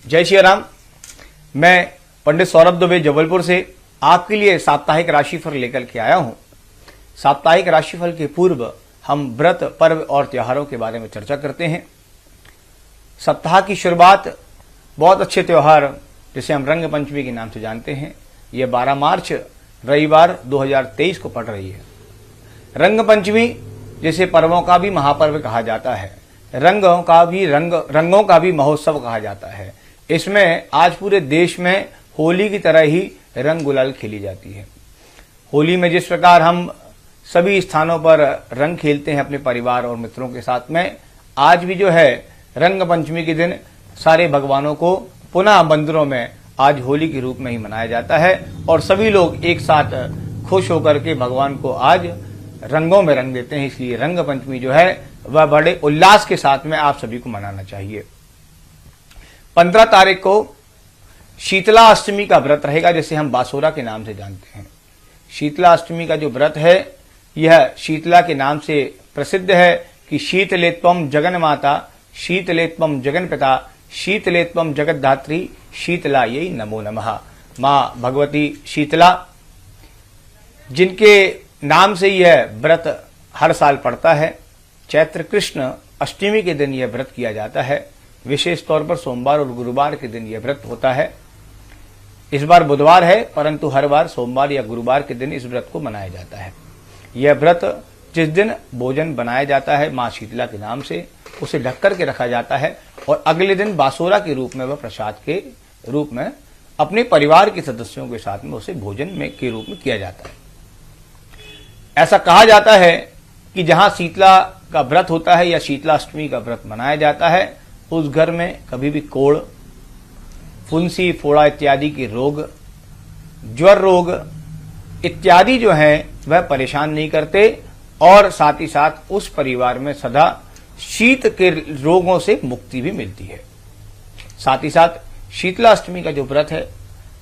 जय श्री राम। मैं पंडित सौरभ दुबे जबलपुर से आपके लिए साप्ताहिक राशिफल लेकर के आया हूं। साप्ताहिक राशिफल के पूर्व हम व्रत, पर्व और त्योहारों के बारे में चर्चा करते हैं। सप्ताह की शुरुआत बहुत अच्छे त्योहार जिसे हम रंग पंचमी के नाम से जानते हैं, यह 12 मार्च रविवार 2023 को पड़ रही है। रंग पंचमी जिसे पर्वों का भी महापर्व कहा जाता है, रंगों का भी महोत्सव कहा जाता है। इसमें आज पूरे देश में होली की तरह ही रंग गुलाल खेली जाती है। होली में जिस प्रकार हम सभी स्थानों पर रंग खेलते हैं अपने परिवार और मित्रों के साथ में, आज भी जो है रंग पंचमी के दिन सारे भगवानों को पुनः मंदिरों में आज होली के रूप में ही मनाया जाता है और सभी लोग एक साथ खुश होकर के भगवान को आज रंगों में रंग देते हैं। इसलिए रंग पंचमी जो है वह बड़े उल्लास के साथ में आप सभी को मनाना चाहिए। 15 तारीख को शीतला अष्टमी का व्रत रहेगा जिसे हम बासोरा के नाम से जानते हैं। शीतला अष्टमी का जो व्रत है यह शीतला के नाम से प्रसिद्ध है कि शीतलेत्वम जगन माता, शीतलेत्वम जगन पिता, शीतलेत्वम जगद्धात्री, शीतलायै नमो नमः। माँ भगवती शीतला जिनके नाम से यह व्रत हर साल पड़ता है, चैत्र कृष्ण अष्टमी के दिन यह व्रत किया जाता है। विशेष तौर पर सोमवार और गुरुवार के दिन यह व्रत होता है। इस बार बुधवार है परंतु हर बार सोमवार या गुरुवार के दिन इस व्रत को मनाया जाता है। यह व्रत जिस दिन भोजन बनाया जाता है माँ शीतला के नाम से, उसे ढक कर के रखा जाता है और अगले दिन बासोरा के रूप में वह प्रसाद के रूप में अपने परिवार के सदस्यों के साथ में उसे भोजन में के रूप में किया जाता है। ऐसा कहा जाता है कि जहां शीतला का व्रत होता है या शीतला अष्टमी का व्रत मनाया जाता है, उस घर में कभी भी कोढ़, फुंसी, फोड़ा इत्यादि के रोग, ज्वर रोग इत्यादि जो हैं वह परेशान नहीं करते और साथ ही साथ उस परिवार में सदा शीत के रोगों से मुक्ति भी मिलती है। साथ ही साथ शीतला अष्टमी का जो व्रत है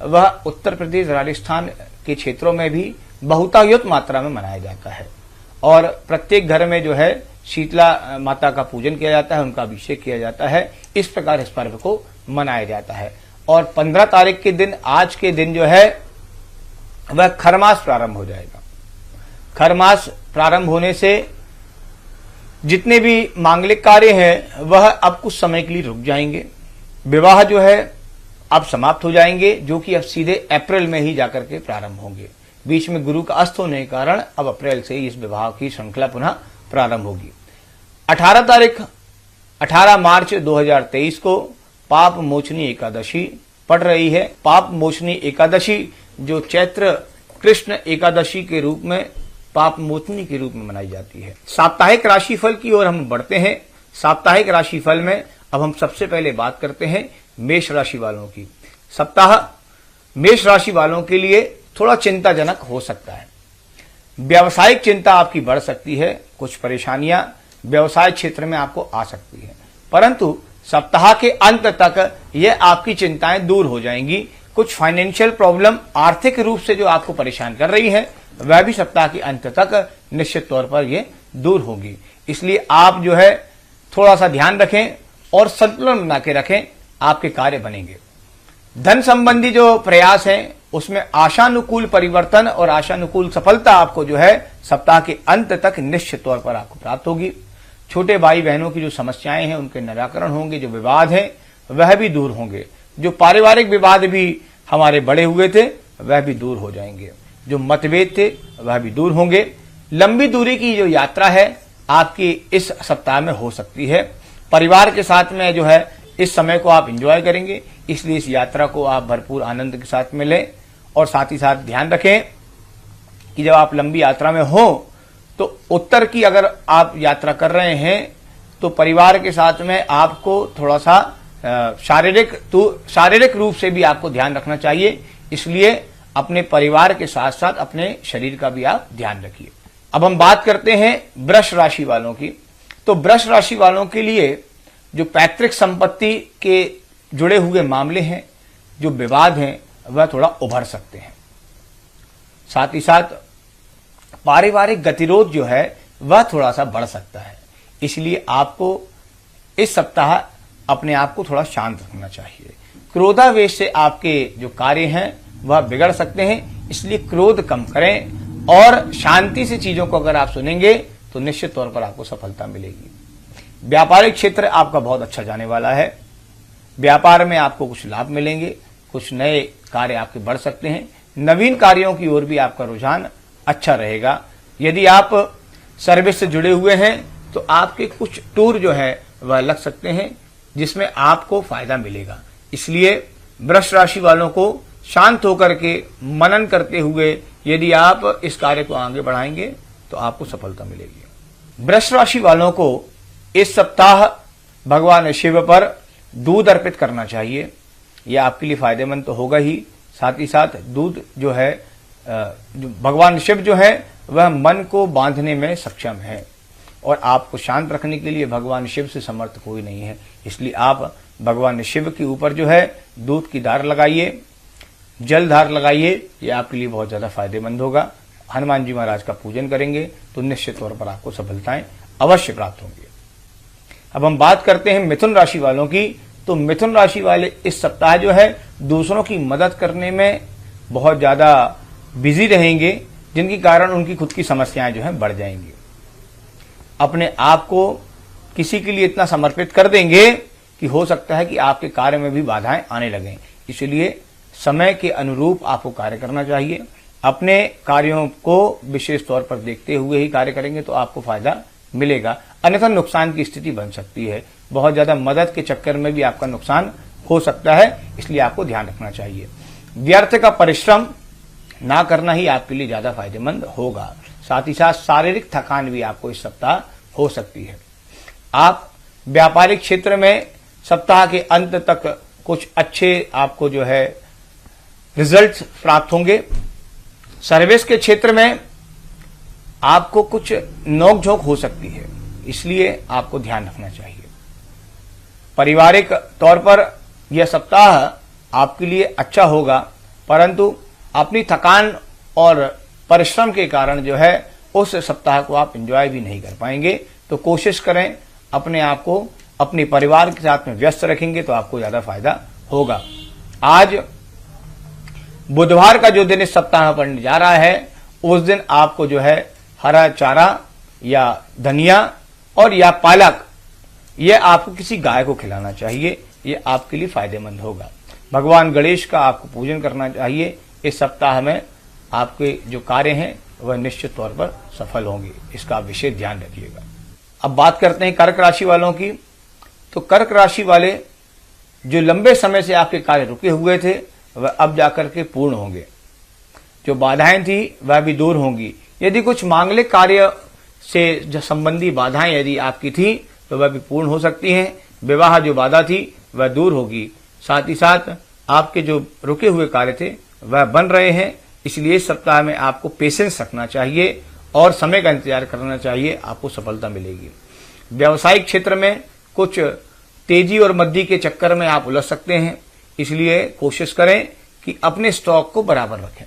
वह उत्तर प्रदेश, राजस्थान के क्षेत्रों में भी बहुतायत मात्रा में मनाया जाता है और प्रत्येक घर में जो है शीतला माता का पूजन किया जाता है, उनका अभिषेक किया जाता है। इस प्रकार इस पर्व को मनाया जाता है। और 15 तारीख के दिन, आज के दिन जो है वह खरमास प्रारंभ हो जाएगा। खरमास प्रारंभ होने से जितने भी मांगलिक कार्य हैं वह अब कुछ समय के लिए रुक जाएंगे। विवाह जो है अब समाप्त हो जाएंगे, जो कि अब सीधे अप्रैल में ही जाकर के प्रारंभ होंगे। बीच में गुरु का अस्त होने के कारण अब अप्रैल से ही इस विवाह की श्रृंखला पुनः प्रारंभ होगी। 18 मार्च 2023 को पाप मोचनी एकादशी पड़ रही है। पाप मोचनी एकादशी जो चैत्र कृष्ण एकादशी के रूप में, पाप मोचनी के रूप में मनाई जाती है। साप्ताहिक राशिफल की ओर हम बढ़ते हैं। साप्ताहिक राशिफल में अब हम सबसे पहले बात करते हैं मेष राशि वालों की। सप्ताह मेष राशि वालों के लिए थोड़ा चिंताजनक हो सकता है। व्यावसायिक चिंता आपकी बढ़ सकती है, कुछ परेशानियां व्यवसाय क्षेत्र में आपको आ सकती है, परंतु सप्ताह के अंत तक ये आपकी चिंताएं दूर हो जाएंगी। कुछ फाइनेंशियल प्रॉब्लम, आर्थिक रूप से जो आपको परेशान कर रही है, वह भी सप्ताह के अंत तक निश्चित तौर पर ये दूर होगी। इसलिए आप जो है थोड़ा सा ध्यान रखें और संतुलन बना के रखें, आपके कार्य बनेंगे। धन संबंधी जो प्रयास हैं उसमें आशानुकूल परिवर्तन और आशानुकूल सफलता आपको जो है सप्ताह के अंत तक निश्चित तौर पर आपको प्राप्त होगी। छोटे भाई बहनों की जो समस्याएं हैं उनके निराकरण होंगे, जो विवाद हैं वह भी दूर होंगे, जो पारिवारिक विवाद भी हमारे बढ़े हुए थे वह भी दूर हो जाएंगे, जो मतभेद थे वह भी दूर होंगे। लंबी दूरी की जो यात्रा है आपकी इस सप्ताह में हो सकती है। परिवार के साथ में जो है इस समय को आप एंजॉय करेंगे, इसलिए इस यात्रा को आप भरपूर आनंद के साथ में लें और साथ ही साथ ध्यान रखें कि जब आप लंबी यात्रा में हो तो उत्तर की अगर आप यात्रा कर रहे हैं तो परिवार के साथ में आपको थोड़ा सा शारीरिक रूप से भी आपको ध्यान रखना चाहिए। इसलिए अपने परिवार के साथ साथ अपने शरीर का भी आप ध्यान रखिए। अब हम बात करते हैं वृष राशि वालों की। तो वृष राशि वालों के लिए जो पैतृक संपत्ति के जुड़े हुए मामले हैं, जो विवाद हैं, वह थोड़ा उभर सकते हैं। साथ ही साथ पारिवारिक गतिरोध जो है वह थोड़ा सा बढ़ सकता है। इसलिए आपको इस सप्ताह अपने आप को थोड़ा शांत रखना चाहिए। क्रोधावेश से आपके जो कार्य हैं वह बिगड़ सकते हैं, इसलिए क्रोध कम करें और शांति से चीजों को अगर आप सुनेंगे तो निश्चित तौर पर आपको सफलता मिलेगी। व्यापारिक क्षेत्र आपका बहुत अच्छा जाने वाला है। व्यापार में आपको कुछ लाभ मिलेंगे, कुछ नए कार्य आपके बढ़ सकते हैं। नवीन कार्यों की ओर भी आपका रुझान अच्छा रहेगा। यदि आप सर्विस से जुड़े हुए हैं तो आपके कुछ टूर जो है वह लग सकते हैं जिसमें आपको फायदा मिलेगा। इसलिए वृष राशि वालों को शांत होकर के मनन करते हुए यदि आप इस कार्य को आगे बढ़ाएंगे तो आपको सफलता मिलेगी। वृष राशि वालों को इस सप्ताह भगवान शिव पर दूध अर्पित करना चाहिए। यह आपके लिए फायदेमंद तो होगा ही, साथ ही साथ दूध जो है भगवान शिव जो है वह मन को बांधने में सक्षम है और आपको शांत रखने के लिए भगवान शिव से समर्थ कोई नहीं है। इसलिए आप भगवान शिव के ऊपर जो है दूध की धार लगाइए, जल धार लगाइए, ये आपके लिए बहुत ज्यादा फायदेमंद होगा। हनुमान जी महाराज का पूजन करेंगे तो निश्चित तौर पर आपको सफलताएं अवश्य प्राप्त होंगी। अब हम बात करते हैं मिथुन राशि वालों की। तो मिथुन राशि वाले इस सप्ताह जो है दूसरों की मदद करने में बहुत ज्यादा बिजी रहेंगे, जिनके कारण उनकी खुद की समस्याएं जो है बढ़ जाएंगी। अपने आप को किसी के लिए इतना समर्पित कर देंगे कि हो सकता है कि आपके कार्य में भी बाधाएं आने लगें। इसलिए समय के अनुरूप आपको कार्य करना चाहिए। अपने कार्यों को विशेष तौर पर देखते हुए ही कार्य करेंगे तो आपको फायदा मिलेगा, अन्यथा नुकसान की स्थिति बन सकती है। बहुत ज्यादा मदद के चक्कर में भी आपका नुकसान हो सकता है, इसलिए आपको ध्यान रखना चाहिए। व्यर्थ का परिश्रम ना करना ही आपके लिए ज्यादा फायदेमंद होगा। साथ ही साथ शारीरिक थकान भी आपको इस सप्ताह हो सकती है। आप व्यापारिक क्षेत्र में सप्ताह के अंत तक कुछ अच्छे आपको जो है रिजल्ट्स प्राप्त होंगे। सर्विस के क्षेत्र में आपको कुछ नोकझोंक हो सकती है, इसलिए आपको ध्यान रखना चाहिए। पारिवारिक तौर पर यह सप्ताह आपके लिए अच्छा होगा, परंतु अपनी थकान और परिश्रम के कारण जो है उस सप्ताह को आप एंजॉय भी नहीं कर पाएंगे। तो कोशिश करें अपने आप को अपने परिवार के साथ में व्यस्त रखेंगे तो आपको ज्यादा फायदा होगा। आज बुधवार का जो दिन इस सप्ताह पड़ने जा रहा है, उस दिन आपको जो है हरा चारा या धनिया और या पालक यह आपको किसी गाय को खिलाना चाहिए। ये आपके लिए फायदेमंद होगा। भगवान गणेश का आपको पूजन करना चाहिए। इस सप्ताह में आपके जो कार्य हैं वह निश्चित तौर पर सफल होंगे, इसका आप विशेष ध्यान रखिएगा। अब बात करते हैं कर्क राशि वालों की। तो कर्क राशि वाले जो लंबे समय से आपके कार्य रुके हुए थे वह अब जाकर के पूर्ण होंगे। जो बाधाएं थी वह भी दूर होंगी। यदि कुछ मांगलिक कार्य से जो संबंधी बाधाएं यदि आपकी थी तो वह भी पूर्ण हो सकती हैं। विवाह जो बाधा थी वह दूर होगी। साथ ही साथ आपके जो रुके हुए कार्य थे वह बन रहे हैं। इसलिए इस सप्ताह में आपको पेशेंस रखना चाहिए और समय का इंतजार करना चाहिए, आपको सफलता मिलेगी। व्यावसायिक क्षेत्र में कुछ तेजी और मद्दी के चक्कर में आप उलझ सकते हैं, इसलिए कोशिश करें कि अपने स्टॉक को बराबर रखें।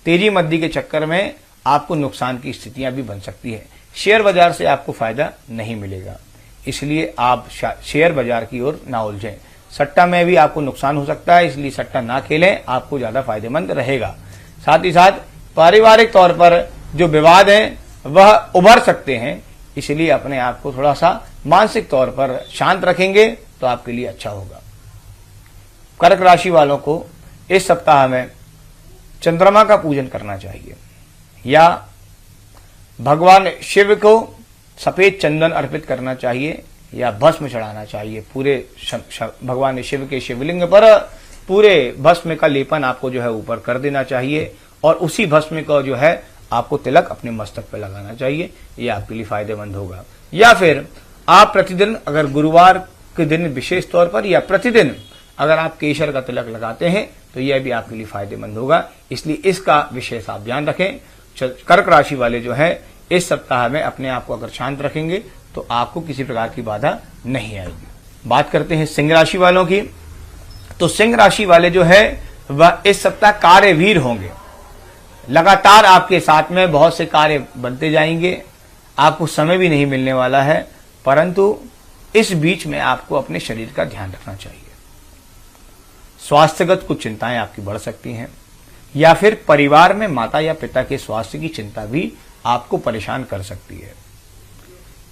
तेजी मद्दी के चक्कर में आपको नुकसान की स्थितियां भी बन सकती है। शेयर बाजार से आपको फायदा नहीं मिलेगा, इसलिए आप शेयर बाजार की ओर ना उलझें। सट्टा में भी आपको नुकसान हो सकता है, इसलिए सट्टा ना खेलें, आपको ज्यादा फायदेमंद रहेगा। साथ ही साथ पारिवारिक तौर पर जो विवाद हैं वह उभर सकते हैं, इसलिए अपने आप को थोड़ा सा मानसिक तौर पर शांत रखेंगे तो आपके लिए अच्छा होगा। कर्क राशि वालों को इस सप्ताह में चंद्रमा का पूजन करना चाहिए या भगवान शिव को सफेद चंदन अर्पित करना चाहिए या भस्म चढ़ाना चाहिए। पूरे भगवान शिव के शिवलिंग पर पूरे भस्म का लेपन आपको जो है ऊपर कर देना चाहिए और उसी भस्म का जो है आपको तिलक अपने मस्तक पर लगाना चाहिए। ये आपके लिए फायदेमंद होगा। या फिर आप प्रतिदिन अगर गुरुवार के दिन विशेष तौर पर या प्रतिदिन अगर आप केसर का तिलक लगाते हैं तो यह भी आपके लिए फायदेमंद होगा, इसलिए इसका विशेष आप ध्यान रखें। कर्क राशि वाले जो है इस सप्ताह में अपने आप को अगर शांत रखेंगे तो आपको किसी प्रकार की बाधा नहीं आएगी। बात करते हैं सिंह राशि वालों की। तो सिंह राशि वाले जो है वह इस सप्ताह कार्यवीर होंगे। लगातार आपके साथ में बहुत से कार्य बनते जाएंगे, आपको समय भी नहीं मिलने वाला है, परंतु इस बीच में आपको अपने शरीर का ध्यान रखना चाहिए। स्वास्थ्यगत कुछ चिंताएं आपकी बढ़ सकती हैं, या फिर परिवार में माता या पिता के स्वास्थ्य की चिंता भी आपको परेशान कर सकती है।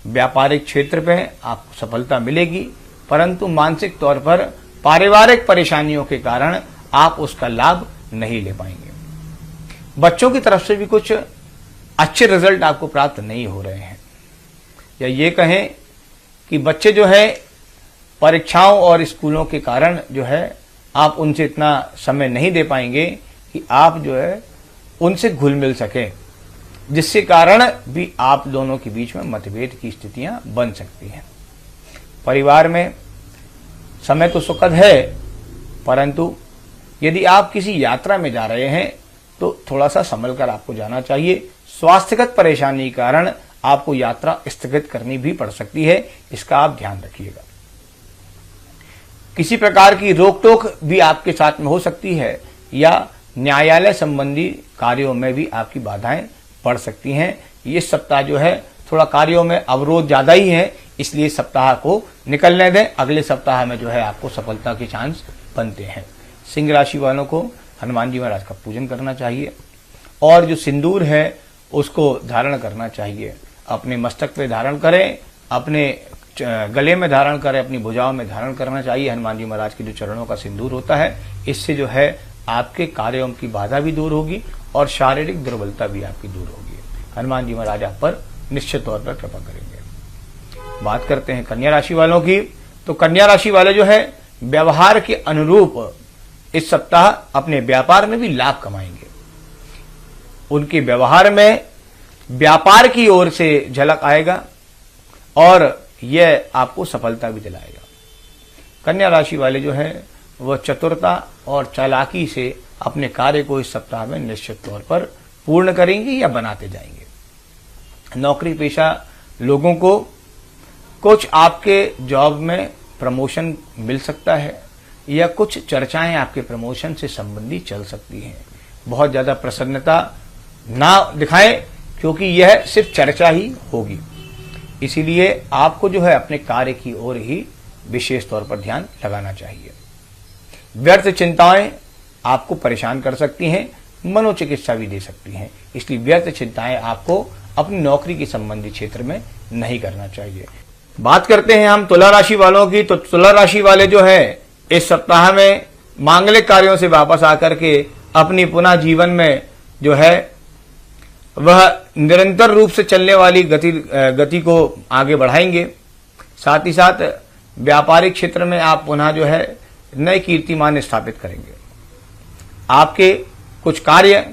व्यापारिक क्षेत्र में आपको सफलता मिलेगी, परंतु मानसिक तौर पर पारिवारिक परेशानियों के कारण आप उसका लाभ नहीं ले पाएंगे। बच्चों की तरफ से भी कुछ अच्छे रिजल्ट आपको प्राप्त नहीं हो रहे हैं, या ये कहें कि बच्चे जो है परीक्षाओं और स्कूलों के कारण जो है आप उनसे इतना समय नहीं दे पाएंगे कि आप जो है उनसे घुल मिल सकें, जिसके कारण भी आप दोनों के बीच में मतभेद की स्थितियां बन सकती हैं। परिवार में समय तो सुखद है, परंतु यदि आप किसी यात्रा में जा रहे हैं तो थोड़ा सा संभल कर आपको जाना चाहिए। स्वास्थ्यगत परेशानी के कारण आपको यात्रा स्थगित करनी भी पड़ सकती है, इसका आप ध्यान रखिएगा। किसी प्रकार की रोक टोक भी आपके साथ में हो सकती है, या न्यायालय संबंधी कार्यों में भी आपकी बाधाएं पड़ सकती हैं। ये सप्ताह जो है थोड़ा कार्यों में अवरोध ज्यादा ही है, इसलिए सप्ताह को निकलने दें। अगले सप्ताह में जो है आपको सफलता के चांस बनते हैं। सिंह राशि वालों को हनुमान जी महाराज का पूजन करना चाहिए, और जो सिंदूर है उसको धारण करना चाहिए। अपने मस्तक पे धारण करें, अपने गले में धारण करें, अपनी भुजाओं में धारण करना चाहिए। हनुमान जी महाराज के जो चरणों का सिंदूर होता है, इससे जो है आपके कार्यों की बाधा भी दूर होगी और शारीरिक दुर्बलता भी आपकी दूर होगी। हनुमान जी महाराज आप पर निश्चित तौर पर कृपा करेंगे। बात करते हैं कन्या राशि वालों की, तो कन्या राशि वाले जो है व्यवहार के अनुरूप इस सप्ताह अपने व्यापार में भी लाभ कमाएंगे। उनके व्यवहार में व्यापार की ओर से झलक आएगा और यह आपको सफलता भी दिलाएगा। कन्या राशि वाले जो है वह चतुरता और चालाकी से अपने कार्य को इस सप्ताह में निश्चित तौर पर पूर्ण करेंगे या बनाते जाएंगे। नौकरी पेशा लोगों को कुछ आपके जॉब में प्रमोशन मिल सकता है, या कुछ चर्चाएं आपके प्रमोशन से संबंधित चल सकती हैं। बहुत ज्यादा प्रसन्नता ना दिखाएं, क्योंकि यह सिर्फ चर्चा ही होगी। इसीलिए आपको जो है अपने कार्य की ओर ही विशेष तौर पर ध्यान लगाना चाहिए। व्यर्थ चिंताएं आपको परेशान कर सकती हैं, मनोचिकित्सा भी दे सकती हैं, इसलिए व्यर्थ चिंताएं आपको अपनी नौकरी के संबंधी क्षेत्र में नहीं करना चाहिए। बात करते हैं हम तुला राशि वालों की, तो तुला राशि वाले जो है इस सप्ताह में मांगलिक कार्यों से वापस आकर के अपनी पुनः जीवन में जो है वह निरंतर रूप से चलने वाली गति को आगे बढ़ाएंगे। साथ ही साथ व्यापारिक क्षेत्र में आप पुनः जो है नए कीर्तिमान स्थापित करेंगे। आपके कुछ कार्य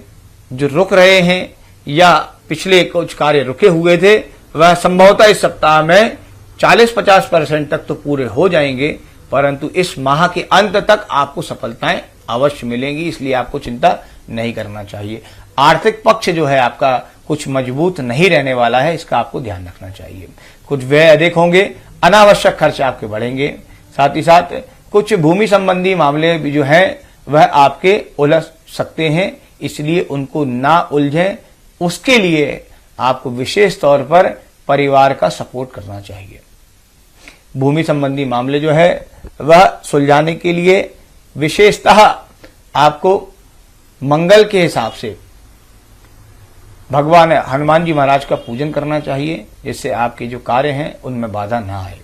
जो रुक रहे हैं या पिछले कुछ कार्य रुके हुए थे, वह संभवतः इस सप्ताह में 40-50% तक तो पूरे हो जाएंगे, परंतु इस माह के अंत तक आपको सफलताएं अवश्य मिलेंगी, इसलिए आपको चिंता नहीं करना चाहिए। आर्थिक पक्ष जो है आपका कुछ मजबूत नहीं रहने वाला है, इसका आपको ध्यान रखना चाहिए। कुछ व्यय अधिक होंगे, अनावश्यक खर्च आपके बढ़ेंगे। साथ ही साथ कुछ भूमि संबंधी मामले भी जो है वह आपके उलझ सकते हैं, इसलिए उनको ना उलझें। उसके लिए आपको विशेष तौर पर परिवार का सपोर्ट करना चाहिए। भूमि संबंधी मामले जो है वह सुलझाने के लिए विशेषतः आपको मंगल के हिसाब से भगवान हनुमान जी महाराज का पूजन करना चाहिए, जिससे आपके जो कार्य हैं उनमें बाधा ना आए।